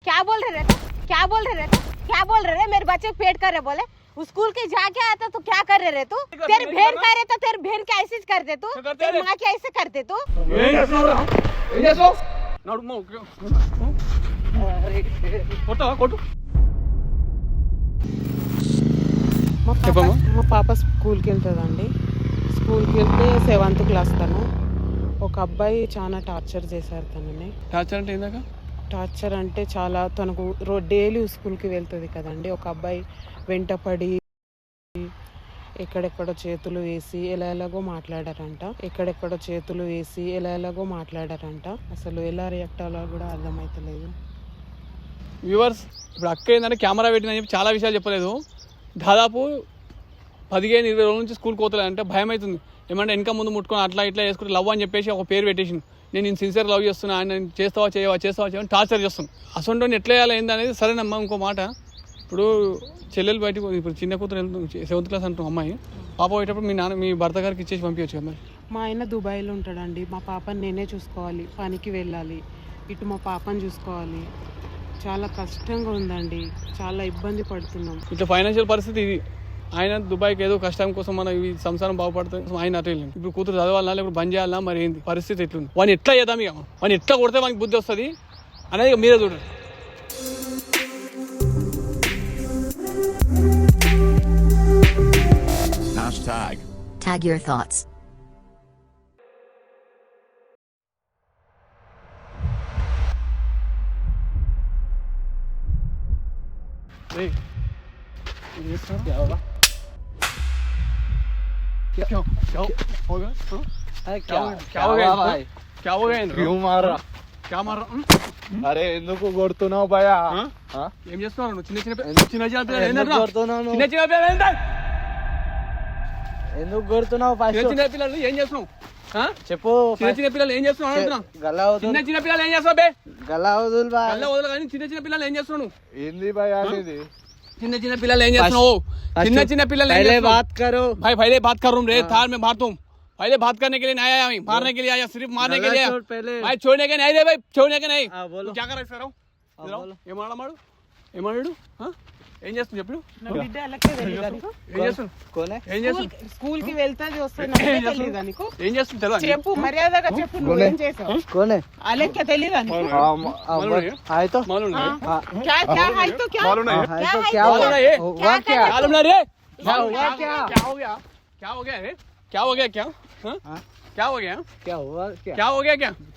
क्या बोल रहे थे क्या बोल रहे थे क्या बोल रहे मेरे बच्चे पेट कर रहे बोले स्कूल के जाके आता तो क्या कर रहे तू तेरी बहन कर रहे तो तेरी बहन क्या ऐसे करते तू तेरी माँ क्या ऐसे करते तू మా పాప స్కూల్కి వెళ్తుందండి. స్కూల్కి వెళ్తే 7th క్లాస్ తను. ఒక అబ్బాయి చాలా టార్చర్ చేశారు తనని. టార్చర్ అంటే ఏందాక? టార్చర్ అంటే చాలా తనకు డైలీ స్కూల్కి వెళ్తుంది కదండి. ఒక అబ్బాయి వెంటపడి ఎక్కడెక్కడో చేతులు వేసి ఎలాగో మాట్లాడారంట. అసలు ఎలా రియాక్ట్ అవ్వాలో కూడా అర్థమవుతలేదు. వ్యూవర్స్, ఇప్పుడు అక్క ఏంటంటే కెమెరా పెట్టిందని చెప్పి చాలా విషయాలు చెప్పలేదు. దాదాపు 15-20 రోజుల నుంచి స్కూల్కి పోతలేదంటే భయం అవుతుంది. ఏమంటే వెనక ముందు ముట్టుకొని అట్లా ఇట్లా చేసుకుంటే లవ్ అని చెప్పేసి ఒక పేరు పెట్టేసింది. నేను సిన్సియర్ లవ్ చేస్తున్నా, నేను చేస్తావా చేయవని టార్చర్ చేస్తున్నాను. అసలు ఎట్లా వేయాలి ఏందనేది సరేనమ్మా. ఇంకో మాట, ఇప్పుడు చెల్లెలు బయటకు ఇప్పుడు చిన్న కూతురు 7th క్లాస్ అంటున్నాం అమ్మాయి. పాప పోయేటప్పుడు మీ భర్త గారికి ఇచ్చేసి పంపించచ్చు కదా. మరి మా ఆయన దుబాయ్లో ఉంటాడండి. మా పాపని నేనే చూసుకోవాలి, పనికి వెళ్ళాలి, ఇటు మా పాపని చూసుకోవాలి. చాలా కష్టంగా ఉందండి, చాలా ఇబ్బంది పడుతున్నాం. ఇట్లా ఫైనాన్షియల్ పరిస్థితి ఇది. ఆయన దుబాయ్కి ఏదో కష్టం కోసం మన ఈ సంసారం బాగుపడుతుంది. ఆయన అటు వెళ్ళింది. ఇప్పుడు కూతురు చదవాలన్నా లేకపోతే బంద్ చేయాలన్నా మరి ఏంది పరిస్థితి ఎట్లుంది? వాడిని ఎట్లా చేద్దాం, ఇక వాడిని ఎట్లా కొడితే మనకి బుద్ధి వస్తుంది అనేది మీరే చూడండి. Tag your thoughts. అరే ఎందుకు కొడుతున్నావు భయ? ఏం చేస్తున్నావు నువ్వు? చిన్న ఎందుకు కొడుతున్నావు? చిన్న పిల్లలు ఏం చేస్తున్నావు చెప్పు. చిన్న పిల్లలు ఏం చేస్తున్నావు? చిన్న పిల్లలు ఏం చేస్తావు బే? గల్లా వదులు బాయ్. గల్లా వదలు కానీ చిన్న పిల్లలు ఏం చేస్తున్నావు? ఏంది భయ అనేది? చిన్న పిల్లలు ఏం చేస్తున్నావు? చిన్న పిల్లలు बात करो भाई, पहले बात कर रहा हूँ रे थार में मार तुम पहले बात करने के लिए नहीं आया, मारने के लिए आया, सिर्फ मारने के लिए भाई, छोड़ने के नहीं रे भाई, छोड़ने के नहीं. क्या कर रहा ఏమాడు ఏం చేస్తుంది చెప్పు. స్కూల్ కి వెళ్తాది వస్తుంది ఏం చేస్తుంది తెలవదా? చెప్పు, మర్యాదగా చెప్పు. నువ్వేం చేసావు? అలెక్క తెలీదా నీకు?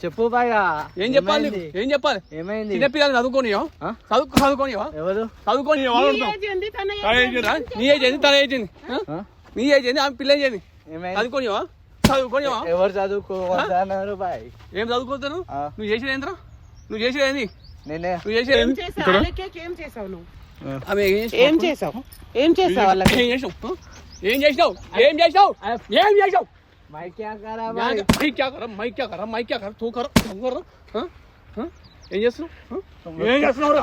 చెప్పు బాయ్. ఏం చెప్పాలి? ఏం చెప్పాలి? ఏమైంది? చిన్న పిల్లలు చదువుకోనియో ఎవరు చదువుకోని నీ ఏజ్ ఏంది, తన ఏజ్ ఏంది, నీ ఏజ్ ఏంది, ఆమె పిల్ల ఏజ్ ఏంది, చదువుకోనివా? ఎవరు చదువుకోవద్దన్నారు బాయ్? ఏం చదువుకోతాను? నువ్వు చేసేది ఏంద్రా? నువ్వు చేసేది ఏంది? నేనే నువ్వు చేసేది ఏం చేసావు నువ్వు? ఆమె ఏం చేసావు? ఏం చేసావు వాళ్ళకి? ఏం చేసినావు? ఏం చేసినావు? ఏం చేసినావు? ఏం చేసినావు? मैं क्या करा मैं क्या करा तू कर ఏం చేస్తున్నావు? ఏం చేస్తున్నావు?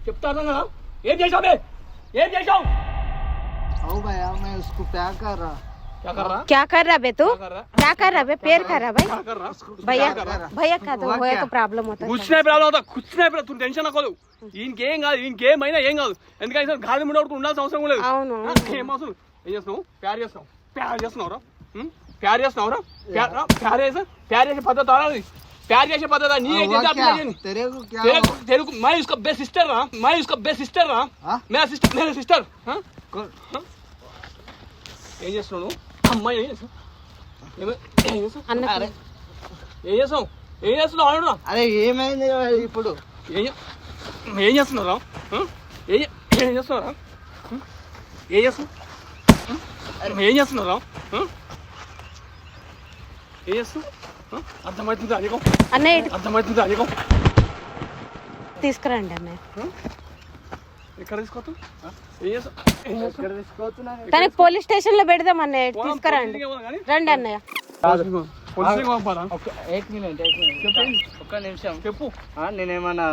చెప్తా కదా. ఏం చేసావు? ఏం చేసావు? आओ भैया, मैं उसको प्यार कर रहा. क्या कर रहा बे तू? क्या कर रहा बे? पैर कर रहा भाई? भैया का तो प्रॉब्लम होता है. कुछ नहीं प्रॉब्लम. तू टेंशन నకోదు. ఈయనకేం కాదు, ఈయనకేమైనా ఏం కాదు. ఎందుకంటే గాలి ముందు ఉండాల్సిన అవసరం లేదు. ఏం అవసరం? ఏం చేస్తున్నావు? ప్యార్ చేస్తున్నావురా? ప్యార్ చేసే పద్ధతి అది. प्यार कैसे पता था? नहीं तेरे को मैं उसका बेस्ट सिस्टर रहा. मेरा सिस्टर ఏం చేస్తున్నావు? అమ్మాయి ఏం చేస్తున్నావు? అరే ఏమైంది ఇప్పుడు? ఏం చేస్తున్నారా? అర్థమవుతుంది అధికం తీసుకురండి అన్నయ్య. ఎక్కడ తీసుకోవచ్చు? తనకి పోలీస్ స్టేషన్ లో పెడదాం అన్నయ్య. తీసుకురండి, రండి అన్నయ్య. ఒక్క నిమిషం చెప్పు. నేనేమన్నా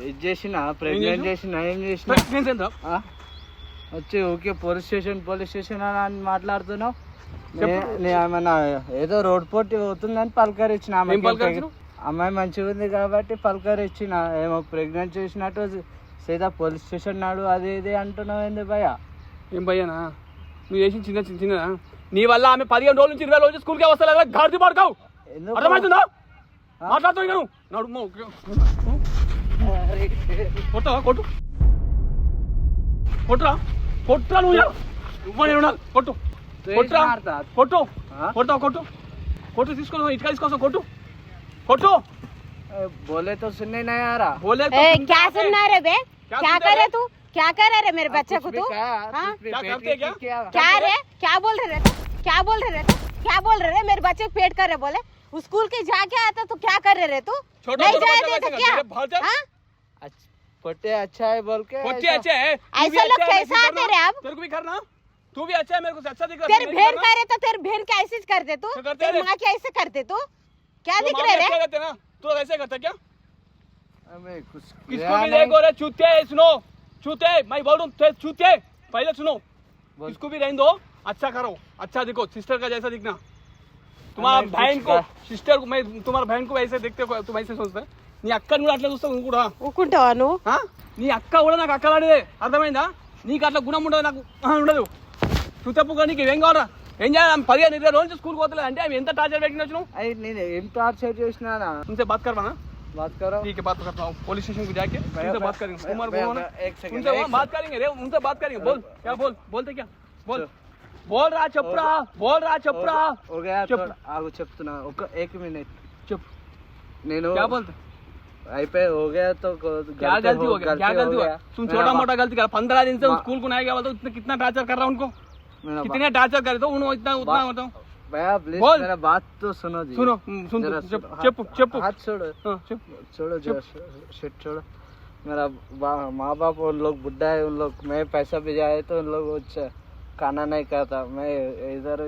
ఇది చేసినా? ప్రెగ్నెంట్ చేసినా? ఏం చేసినా? ప్రెగ్నెన్సీ వచ్చి ఓకే పోలీస్ స్టేషన్ అని మాట్లాడుతున్నావు. ఏమన్నా ఏదో రోడ్ పోటీ అవుతుందని పలకరించిన ఏం ఆమెకి. పలకరించినావు? అమ్మాయి మంచిగా ఉంది కాబట్టి పలకరించిన. ఏమో ప్రెగ్నెంట్ చేసినట్టు సీదా పోలీస్ స్టేషన్ నాడు అది ఇది అంటున్నావు ఏంది భయ? ఏం భయ్యానా నువ్వు చేసి చిన్న చిన్న చిన్న నీ వల్ల ఆమె 15 రోజుల నుంచి 20 రోజుల నుంచి స్కూల్కే వస్తలేదు. గాడిది పడకావు ఎందుకు? అర్థమవుతుందా? మాట్లాడుతావు ఇక నువ్వు నడు కొట్టవా కొట్టు కొట్టురా కొట్టురా నువ్వు నువ్వు ఉండాలి కొట్టు కొట్టురా కొట్టు కొడతావు కొట్టు కొట్టు తీసుకో ఇటుక తీసుకోసం కొట్టు కొట్టు बोले तो सुनने नहीं आ रहा. बोले ए, क्या सुनना रे बे? क्या कर रहे तू? क्या कर रहे रे मेरे बच्चे को तू? हाँ? क्या करते क्या? क्या रे? क्या बोल रहे रे? क्या बोल रहे रे? क्या बोल रहे रे? मेरे बच्चे पेट कर रहे बोले. स्कूल के जाके आता तो क्या कर रहे रे तू? नहीं जाए थे तो क्या? हाँ? पोटे अच्छा है बोल के. पोटे अच्छा है. ऐसा लोग कैसा आते रे अब? तेरे को भी करना. तू भी अच्छा है मेरे को अच्छा दिख रहा है. तेरी बहन करे तो तेरी बहन के ऐसे करते तू? तेरी माँ के ऐसे करते तू? क्या दिख रहे रे? तू ऐसे करता क्या? हमें कुछ किसको भी देखो रे चूते सुनो चूते मैं बोल रहा हूँ चूते पहले सुनो इसको भी रहने दो अच्छा करो अच्छा दिखो सिस्टर का जैसा दिखना तुम्हारा बहन को सिस्टर को मैं तुम्हारा बहन को ऐसे देखते हो तुम ऐसे सोचते నీ అక్కని కూడా అట్లా చూస్తావు కూడా ఊకుంటావా నువ్వు నీ అక్క కూడా నాకు అక్కలాంటిదే అర్థమైందా నీకు అట్లా గుణం ఉండదు నాకు ఉండదు చూతప్పుగా నీకు ఏం కావాలా ఏం చేయాలి 15-20 రోజులు స్కూల్కి పోతలే అంటే ఆమె ఎంత టార్చర్ పెట్టిన వచ్చినావు अरे नहीं ఏం టార్చర్ చేసినా ना. उनसे बात करवाना बात करो. ठीक है बात करता हूँ पुलिस स्टेशन को जाके उनसे बात करेंगे कुमार भैया, बोलो ना एक सेकंड, उनसे वहाँ बात करेंगे रे उनसे बात करेंगे बोल क्या बोलते क्या बोल बोल रहा चपरा हो गया చెప్పు. ఆగు చెప్తున్నా ఒక 1 మినిట్ चुप నేను क्या बोलते అయిపోయి हो गया तो क्या गलती हो गया क्या गलती हो गया तुम छोटा मोटा गलती कर 15 दिन से स्कूल को नहीं गया बोलते इतना कितना टार्चर कर रहा उनको कितने टार्चर करे तो उन्होंने इतना उतना होता भैया प्लीज बोल. मेरा बात तो सुनो जी. सुनो सुन जरा चुप हाथ छोड़ो. हाँ, चुप छोड़ो जरा शिट छोड़ो. मेरा माँ बाप उन लोग बुढ़ा है उन लोग मैं पैसा भिजाए तो उन लोग खाना नहीं खाता मैं इधर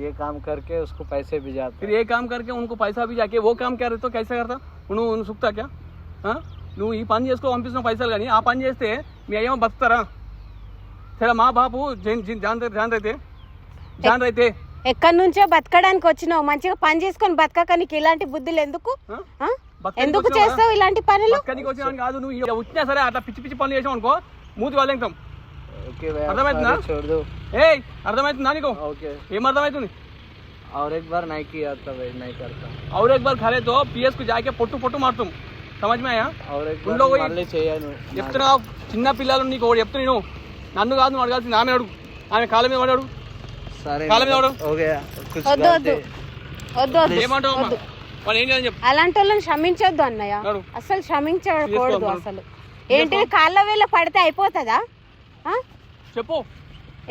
ये काम करके उसको पैसे भिजाता. फिर ये काम करके उनको पैसा भी जाके वो काम क्या तो कैसे करता उन्होंने सुखता क्या నువ్వు ఈ పని చేసుకో పంపిస్తున్న పైసలు కానీ ఆ పని చేస్తే మీ అయ్యమ్మ బతుకుతారా సరే మా బాపు జాన్ రైతే ఎక్కడి నుంచో బతకడానికి వచ్చినావు మంచిగా పని చేసుకొని బతకక నీకు ఇలాంటి బుద్ధులు ఎందుకు ఆ? ఎందుకు చేస్తావు ఇలాంటి పనులు బతకనికి వచ్చినావు కాదు నువ్వు వచ్చినా సరే అట్లా పిచ్చి పిచ్చి పనులు చేసావు అనుకో మూతి వాళ్ళెంతాం ओके भैया అర్థమవుతుందా छोड़ दो. ఏయ్ అర్థమవుతుందా నీకు ओके ఏం అర్థమవుతుంది और एक बार नहीं किया था भाई नहीं करता. और एक बार खड़े तो पीएस को जाके పొట్టు పొట్టు మారుతాం समझ में आया और एक उन बार लोगों మళ్ళీ చేయను. చెప్తున్నా చిన్న పిల్లలు నీకు ఒకటి చెప్తున్నా నేను నన్ను కాదు నువ్వు అడగాల్సింది ఆమె అడుగు ఆమె కాళ్ళ మీద పడాడు సరే కాళ్ళ మీద పడు हो गया कुछ వద్దు వద్దు వద్దు వద్దు ఏమంటావు అమ్మా వాళ్ళు ఏం చేయాలని చెప్పు అలాంటి వాళ్ళని క్షమించొద్దు అన్నయ్య నడు. అసలు క్షమించకూడదు చేసుకో, అసలు ఏంటిది కాళ్ళ వేళ పడితే అయిపోతుందా ఆ? చెప్పు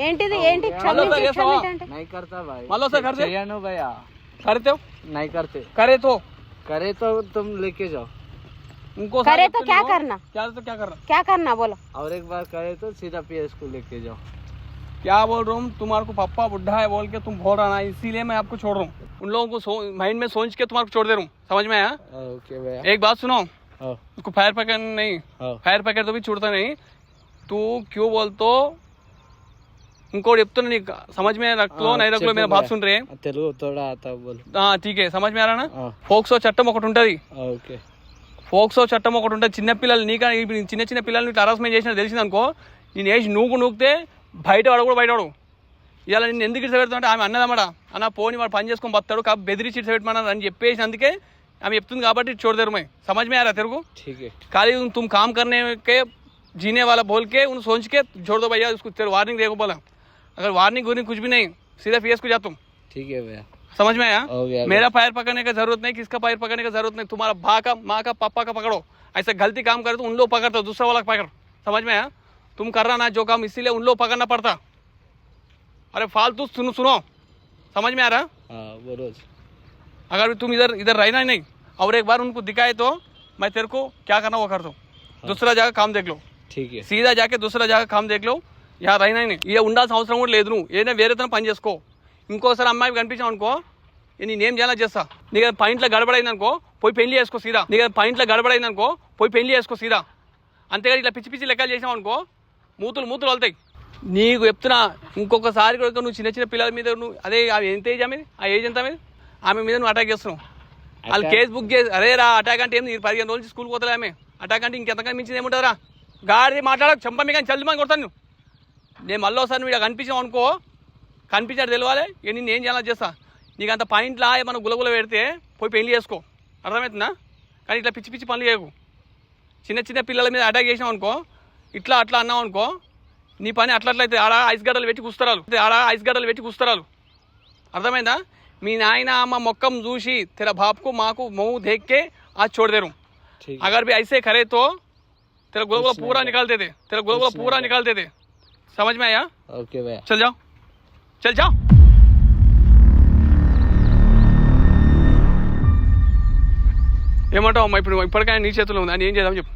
ఏంటిది ఏంటి మళ్ళీ ఒకసారి చేస్తావా? క్షమించంటే नहीं करता भाई. మళ్ళీ ఒకసారి करते చేయను भैया करते हो नहीं करते. करे तो करे तो तुम लेके जाओ. उनको करे तो क्या करना क्या करना क्या करना बोलो और एक बार करे तो सीधा पीएस को लेके जाओ. क्या बोल रहा हूँ तुम्हारे को पप्पा बुढ़ा है बोल के तुम बोल रहा ना इसीलिए मैं आपको छोड़ रहा हूँ उन लोगों को माइंड में सोच के तुम्हारे को छोड़ दे रहा हूँ समझ में आया ओके भैया. एक बात सुनो हाँ. उसको फायर पैकेट नहीं हाँ. फायर पैकेट तो भी छूटता नहीं तू क्यों बोलतो ఇంకోటి చెప్తున్నా నీకు समझ में रख लो नहीं रख लो मेरा बात सुन रहे తెలుగు थोड़ा आता बोल. ठीक है समझ में आ रहा ना हाँ. ఫోక్సో చట్టం ఒకటి ఉంటది ओके. ఫోక్సో చట్టం ఒకటి ఉంటుంది చిన్న పిల్లలు నీకా చిన్న పిల్లల్ని హరాస్మెంట్ చేసినా తెలిసింది అనుకో నేను వేసి నూకితే బయట వాడు కూడా బయట వాడు ఇలా నేను ఎందుకు ఇట్లా పెడతా అంటే ఆమె అన్నదన్నమాట అన్న పోని వాడు పని చేసుకొని బతాడు కాబట్టి బెదిరించి ఇట్లా పెట్టమన్నారు అని చెప్పేసి అందుకే ఆమె చెప్తుంది కాబట్టి छोड़ मैं समझ में आ रहा तेरे को ठीक है. खाली तुम काम करने के जीने वाला बोल के उन सोच के छोड़ दो भैया उसको वार्निंग देखो बोला अगर वार्निंग कुछ भी नहीं सीधा पीएस को जा तुम ठीक है भैया. समझ में आया हो गया. मेरा फायर पकड़ने का जरूरत नहीं किसका फायर पकड़ने का जरूरत नहीं तुम्हारा भाई का माँ का पापा का पकड़ो ऐसा गलती काम करे तो उन लोग पकड़ते हो दूसरा वाला पकड़ समझ में आया तुम कर रहा ना जो काम इसीलिए उन लोग पकड़ना पड़ता अरे फालतू सुनो समझ में आ रहा हाँ बोलो. अगर तुम इधर रहना ही नहीं और एक बार उनको दिखाए तो मैं तेरे को क्या करना वो कर दो दूसरा जगह काम देख लो ठीक है. सीधा जाके दूसरा जगह काम देख लो यहाँ रहना ही नहीं ये ఉండాల్సిన అవసరం కూడా లేదు నువ్వు ఏదైనా వేరే తన పని చేసుకో ఇంకోసారి అమ్మాయి కనిపించావు అనుకో నేనేం చేయాలో చేస్తా నీకు పాయింట్లో గడబడైంది అనుకో పోయి పెళ్లి చేసుకో సీదా నీకు పాయింట్లో గడబడైంది అనుకో పోయి పెళ్లి చేసుకో సీదా అంతేగాని ఇట్లా పిచ్చి పిచ్చి లెక్కలు చేసావు అనుకో మూతులు వెళ్తాయి నీకు చెప్తున్నా ఇంకొకసారి కూడా నువ్వు చిన్న చిన్న పిల్లల మీద నువ్వు అదే ఎంత ఏజ్ ఆమె ఆ ఏజ్ ఎంత ఆమె మీద నువ్వు అటాక్ చేస్తున్నావు. వాళ్ళు కేసు బుక్ చేసి అరే రా అటాక్ అంటే ఏం 15 రోజులు స్కూల్కి పోతలే ఆమె అటాక్ అంటే ఇంకెంతకన్నా మించింది ఏముంటుందిరా గాడి మాట్లాడక చెంప మీ కానీ చల్లుమని కొడతాను నేను మళ్ళీ ఒకసారి నువ్వు కనిపించావు అనుకో కనిపించాడు తెలియాలి నేను ఏం చేయాలని చేస్తా నీకు అంత పాయింట్లా ఏమన్నా గులగుల పెడితే పోయి పెళ్లి చేసుకో అర్థమవుతుందా కానీ ఇట్లా పిచ్చి పిచ్చి పనులు చేయకు చిన్న చిన్న పిల్లల మీద అటాక్ చేసినావు అనుకో ఇట్లా అట్లా అన్నావు అనుకో నీ పని అట్లయితే ఆడ ఐస్ గడ్డలు పెట్టి కూస్తరాలు అర్థమైందా మీ नायना अम्मा మొక్కం చూసి तेरा बाप को माँ को मुँह देख के आज छोड़ दे रहा हूँ अगर भी ऐसे करे तो तेरा गुलगुला पूरा निकालते थे समझ में आया ओके भैया चल जाओ ఏమంటావు అమ్మా ఇప్పుడు ఇప్పటికైనా నీ చేతిలో ఉంది అని ఏం చేద్దాం చెప్పు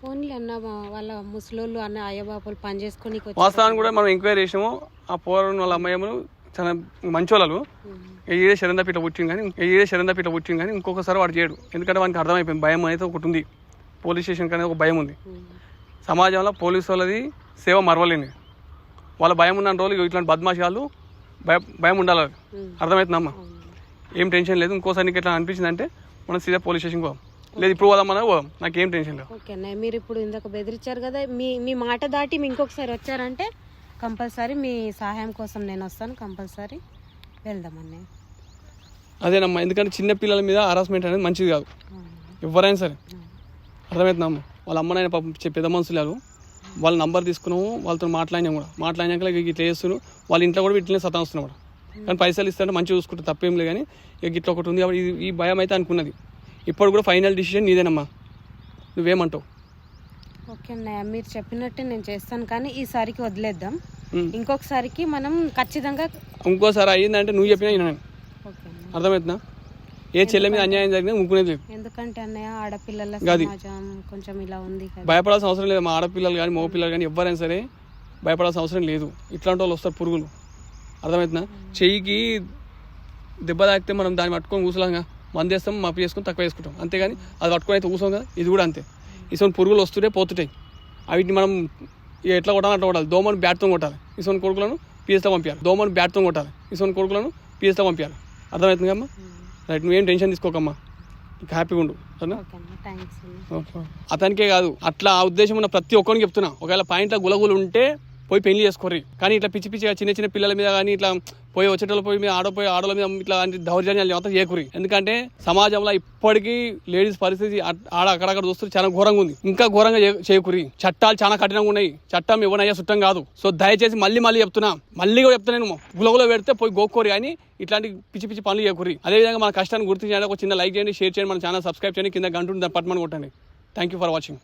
ఓన్లీ అన్న వాళ్ళ ముసలోళ్ళు అన్న అయ్యబాపులు పని చేసుకొని వాస్తవాన్ని కూడా మనం ఎంక్వైరీ చేసాము ఆ పోరాడు వాళ్ళ అమ్మాయిలు చాలా మంచోళ్ళు ఏదే శరందపీట పుట్టింది కానీ ఇంకొకసారి వాడు చేయడు ఎందుకంటే వానికి అర్థమైపోయింది భయం అనేది ఒకటి ఉంది పోలీస్ స్టేషన్కి అనేది ఒక భయం ఉంది సమాజంలో పోలీసు వాళ్ళది సేవ మరవలేని వాళ్ళ భయం ఉన్న రోజులు ఇట్లాంటి బద్మాషాలు భయం ఉండాలి అర్థమవుతుందమ్మా ఏం టెన్షన్ లేదు ఇంకోసారి నీకు ఎట్లా అనిపించింది అంటే మనం సీదా పోలీస్ స్టేషన్కి పోదాం లేదు ఇప్పుడు పోదాం మనం పోదాం నాకేం టెన్షన్ లేదు ఓకే అన్నయ్య మీరు ఇప్పుడు ఇందాక బెదిరించారు కదా మీ మాట దాటి మీ ఇంకొకసారి వచ్చారంటే కంపల్సరీ మీ సహాయం కోసం నేను వస్తాను కంపల్సరీ వెళ్దాం అన్నయ్య అదేనమ్మా ఎందుకంటే చిన్న పిల్లల మీద హరాస్మెంట్ అనేది మంచిది కాదు ఎవరైనా సరే అర్థమవుతుందమ్మా వాళ్ళ అమ్మనైనా పాపం పెద్ద మనుషులు వాళ్ళ నంబర్ తీసుకున్నాము వాళ్ళతో మాట్లాడినాక ఇట్లా చేస్తున్నాను వాళ్ళ ఇంట్లో కూడా ఇట్లనే సతాస్తున్నాం కూడా కానీ పైసలు ఇస్తారంటే మంచిగా చూసుకుంటే తప్పేం లేదు కానీ ఇక ఇట్లా ఒకటి ఉంది కాబట్టి ఈ భయం అయితే అనుకున్నది ఇప్పుడు కూడా ఫైనల్ డిసిషన్ నీదేనమ్మా నువ్వేమంటావు ఓకే అన్నయ్య మీరు చెప్పినట్టే నేను చేస్తాను కానీ ఈసారికి వదిలేద్దాం ఇంకొకసారికి మనం ఖచ్చితంగా ఇంకోసారి అయ్యిందంటే నువ్వు చెప్పినా నేను ఓకే అర్థమవుతుందా ఏ చెల్లె మీద అన్యాయం జరిగినా ముక్కునేది లేదు ఎందుకంటే అన్నయ్య ఆడపిల్లల సమాజం కొంచెం ఇలా ఉంది భయపడాల్సిన అవసరం లేదు మా ఆడపిల్లలు కానీ మగ పిల్లలు కానీ ఎవరైనా సరే భయపడాల్సిన అవసరం లేదు ఇట్లాంటి వాళ్ళు వస్తారు పురుగులు అర్థమవుతుందా చెయ్యికి దెబ్బ తాకితే మనం దాన్ని పట్టుకొని కూసలాగా మంది వేస్తాం మప్పి చేసుకొని తక్కువ వేసుకుంటాం అంతేగాని అది పట్టుకొని అయితే కూసాం కదా ఇది కూడా అంతే ఇసోని పురుగులు వస్తుంటే పోతుంటాయి వీటిని మనం ఎట్లా కొట్టాలి అట్లా కొట్టాలి దోమను బ్యాట్తో కొట్టాలి ఇసోని కొడుకులను పిఎస్తో పంపించాలి అర్థమవుతుంది కమ్మా రైట్ నువ్వేం టెన్షన్ తీసుకోకమ్మా ఇంకా హ్యాపీగా ఉండు సరేనా అతనికే కాదు అట్లా ఆ ఉద్దేశం ఉన్న ప్రతి ఒక్కరికి చెప్తున్నా ఒకవేళ పాయింట్లో గులగులు ఉంటే పోయి పెళ్లి చేసుకోర్రి కానీ ఇట్లా పిచ్చి పిచ్చిగా చిన్న చిన్న పిల్లల మీద కానీ ఇట్లా పోయి వచ్చేటోళ్ళు పోయి మీద ఆడోళ్ళ మీద ఇట్లా దౌర్జన్యాలు మాత్రం చేయకూరి ఎందుకంటే సమాజంలో ఇప్పటికీ లేడీస్ పరిస్థితి అక్కడక్కడ చూస్తే చాలా ఘోరంగా ఉంది ఇంకా ఘోరంగా చేయకూరి చట్టాలు చాలా కఠినంగా ఉన్నాయి చట్టం ఎవరయ్యా చుట్టం కాదు సో దయచేసి మళ్ళీ చెప్తున్నా కూడా చెప్తున్నా నేను గులగులో పెడితే పోయి గోక్కోరి కానీ ఇట్లాంటి పిచ్చి పిచ్చి పనులు చేయకూరి అదేవిధంగా మన కష్టాన్ని గుర్తు చేయాలి ఒక చిన్న లైక్ చేయండి షేర్ చేయండి మన ఛానల్ సబ్స్క్రైబ్ చేయండి కింద గంట దాన్ని పట్టమని కొట్టండి థ్యాంక్ యూ ఫర్ వాచింగ్